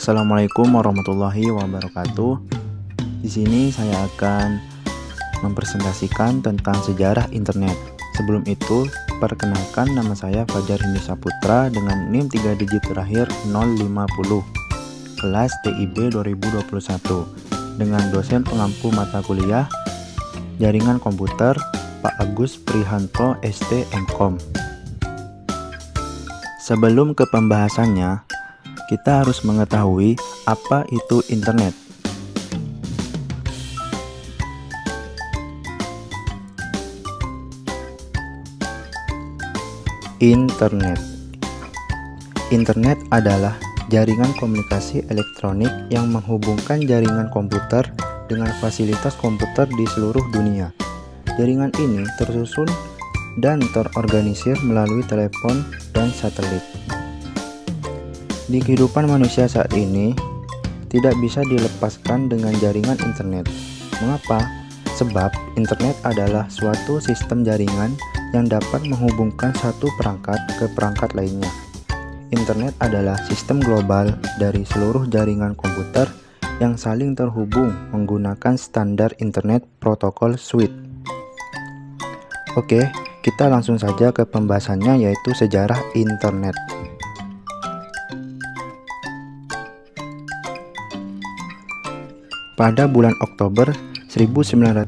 Assalamualaikum warahmatullahi wabarakatuh. Di sini saya akan mempresentasikan tentang sejarah internet. Sebelum itu, perkenalkan nama saya Fajar Hindu Saputra dengan NIM 3 digit terakhir 050, kelas TIB 2021, dengan dosen pengampu mata kuliah Jaringan Komputer Pak Agus Prihanto ST MKOM. Sebelum ke pembahasannya, kita harus mengetahui apa itu internet. Internet adalah jaringan komunikasi elektronik yang menghubungkan jaringan komputer dengan fasilitas komputer di seluruh dunia. Jaringan ini tersusun dan terorganisir melalui telepon dan satelit. Di kehidupan manusia saat ini, tidak bisa dilepaskan dengan jaringan internet. Mengapa? Sebab internet adalah suatu sistem jaringan yang dapat menghubungkan satu perangkat ke perangkat lainnya. Internet adalah sistem global dari seluruh jaringan komputer yang saling terhubung menggunakan standar Internet Protocol Suite. Oke, kita langsung saja ke pembahasannya, yaitu sejarah internet. Pada bulan Oktober 1969,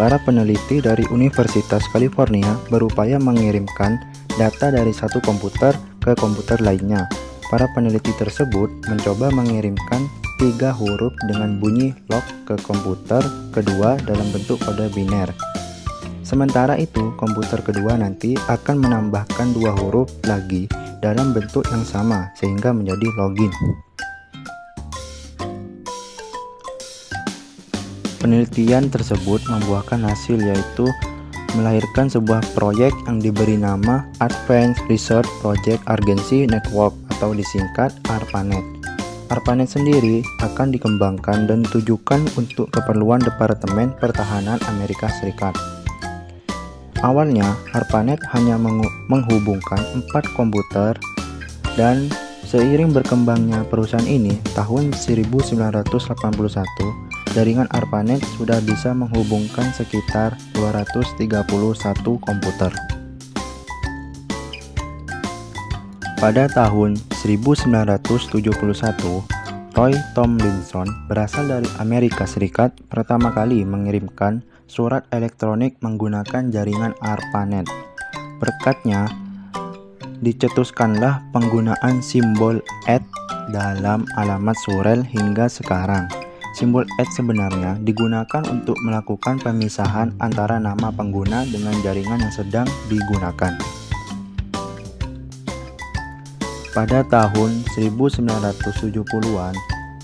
para peneliti dari Universitas California berupaya mengirimkan data dari satu komputer ke komputer lainnya. Para peneliti tersebut mencoba mengirimkan 3 huruf dengan bunyi log ke komputer kedua dalam bentuk kode biner. Sementara itu, komputer kedua nanti akan menambahkan 2 huruf lagi dalam bentuk yang sama sehingga menjadi login. Penelitian tersebut membuahkan hasil, yaitu melahirkan sebuah proyek yang diberi nama Advanced Research Project Agency Network atau disingkat ARPANET. ARPANET sendiri akan dikembangkan dan ditujukan untuk keperluan Departemen Pertahanan Amerika Serikat. Awalnya, ARPANET hanya menghubungkan 4 komputer, dan seiring berkembangnya perusahaan ini, tahun 1981, jaringan ARPANET sudah bisa menghubungkan sekitar 231 komputer. Pada tahun 1971, Roy Tomlinson berasal dari Amerika Serikat pertama kali mengirimkan surat elektronik menggunakan jaringan ARPANET. Berkatnya, dicetuskanlah penggunaan simbol @ dalam alamat surel hingga sekarang. Simbol @ sebenarnya digunakan untuk melakukan pemisahan antara nama pengguna dengan jaringan yang sedang digunakan. Pada tahun 1970-an,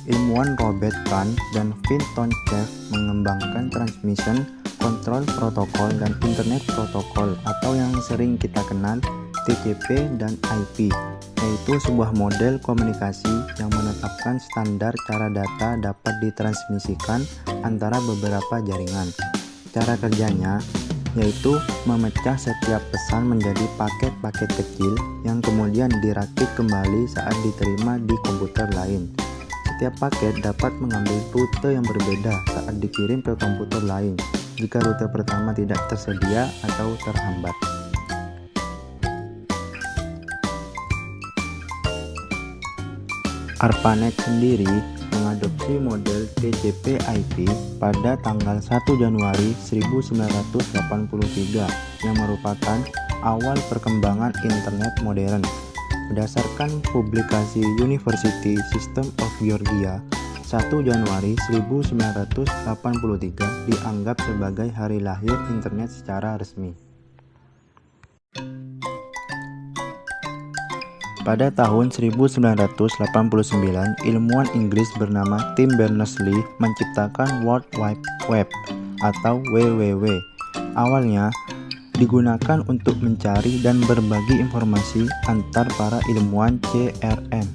ilmuwan Robert Kahn dan Vinton Cerf mengembangkan Transmission Control Protocol dan Internet Protocol atau yang sering kita kenal TCP dan IP, yaitu sebuah model komunikasi yang menetapkan standar cara data dapat ditransmisikan antara beberapa jaringan. Cara kerjanya yaitu memecah setiap pesan menjadi paket-paket kecil yang kemudian dirakit kembali saat diterima di komputer lain. Setiap paket dapat mengambil rute yang berbeda saat dikirim ke komputer lain jika rute pertama tidak tersedia atau terhambat. ARPANET sendiri mengadopsi model TCP/IP pada tanggal 1 Januari 1983 yang merupakan awal perkembangan internet modern. Berdasarkan publikasi University System of Georgia, 1 Januari 1983 dianggap sebagai hari lahir internet secara resmi. Pada tahun 1989, ilmuwan Inggris bernama Tim Berners-Lee menciptakan World Wide Web atau WWW. Awalnya digunakan untuk mencari dan berbagi informasi antar para ilmuwan CRN.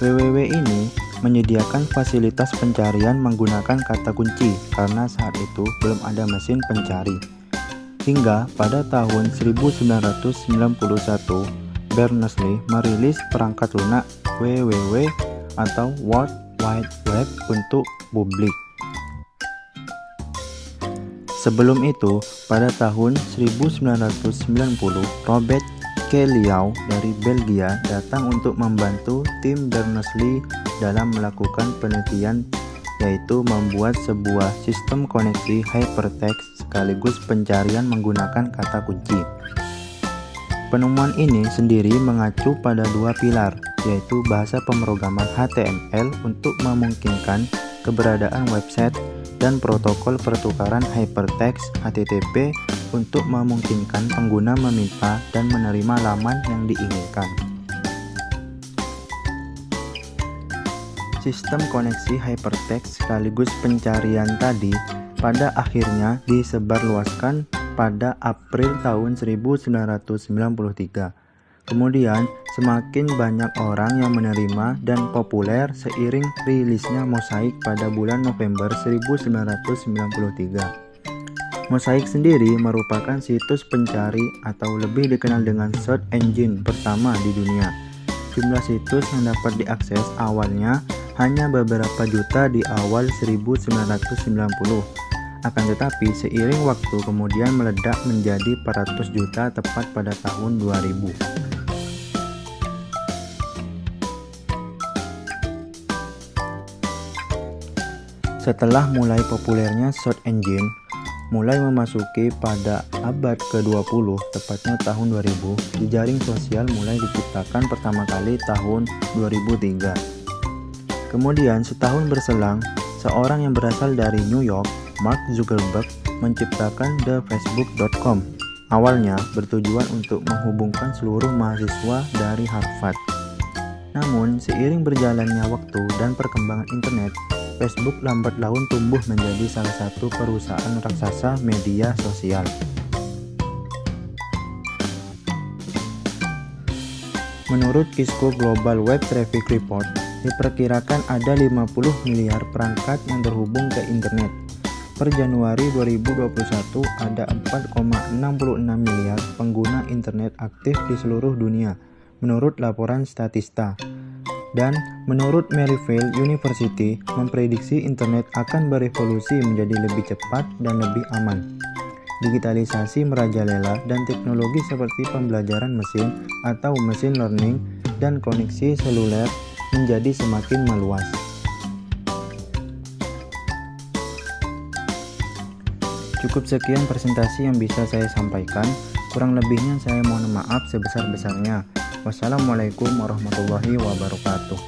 WWW ini menyediakan fasilitas pencarian menggunakan kata kunci karena saat itu belum ada mesin pencari. Hingga pada tahun 1991, Berners-Lee merilis perangkat lunak www atau World Wide Web untuk publik. Sebelum itu, pada tahun 1990, Robert K. Liau dari Belgia datang untuk membantu tim Berners-Lee dalam melakukan penelitian, yaitu membuat sebuah sistem koneksi hypertext sekaligus pencarian menggunakan kata kunci. Penemuan ini sendiri mengacu pada dua pilar, yaitu bahasa pemrograman HTML untuk memungkinkan keberadaan website dan protokol pertukaran hypertext HTTP untuk memungkinkan pengguna meminta dan menerima laman yang diinginkan. Sistem koneksi hypertext sekaligus pencarian tadi pada akhirnya disebarluaskan pada April tahun 1993. Kemudian, semakin banyak orang yang menerima dan populer seiring rilisnya Mosaic pada bulan November 1993. Mosaic sendiri merupakan situs pencari atau lebih dikenal dengan search engine pertama di dunia. Jumlah situs yang dapat diakses awalnya hanya beberapa juta di awal 1990. Akan tetapi seiring waktu kemudian meledak menjadi 400 juta tepat pada tahun 2000. Setelah mulai populernya search engine, mulai memasuki pada abad ke-20, tepatnya tahun 2000, jejaring sosial mulai diciptakan pertama kali tahun 2003. Kemudian setahun berselang, seorang yang berasal dari New York, Mark Zuckerberg, menciptakan thefacebook.com. Awalnya bertujuan untuk menghubungkan seluruh mahasiswa dari Harvard. Namun, seiring berjalannya waktu dan perkembangan internet, Facebook lambat laun tumbuh menjadi salah satu perusahaan raksasa media sosial. Menurut Cisco Global Web Traffic Report, diperkirakan ada 50 miliar perangkat yang terhubung ke internet. Per Januari 2021, ada 4,66 miliar pengguna internet aktif di seluruh dunia, menurut laporan Statista. Dan menurut Maryville University, memprediksi internet akan berevolusi menjadi lebih cepat dan lebih aman. Digitalisasi merajalela dan teknologi seperti pembelajaran mesin atau machine learning dan koneksi seluler menjadi semakin meluas. Cukup sekian presentasi yang bisa saya sampaikan. Kurang lebihnya saya mohon maaf sebesar-besarnya. Wassalamualaikum warahmatullahi wabarakatuh.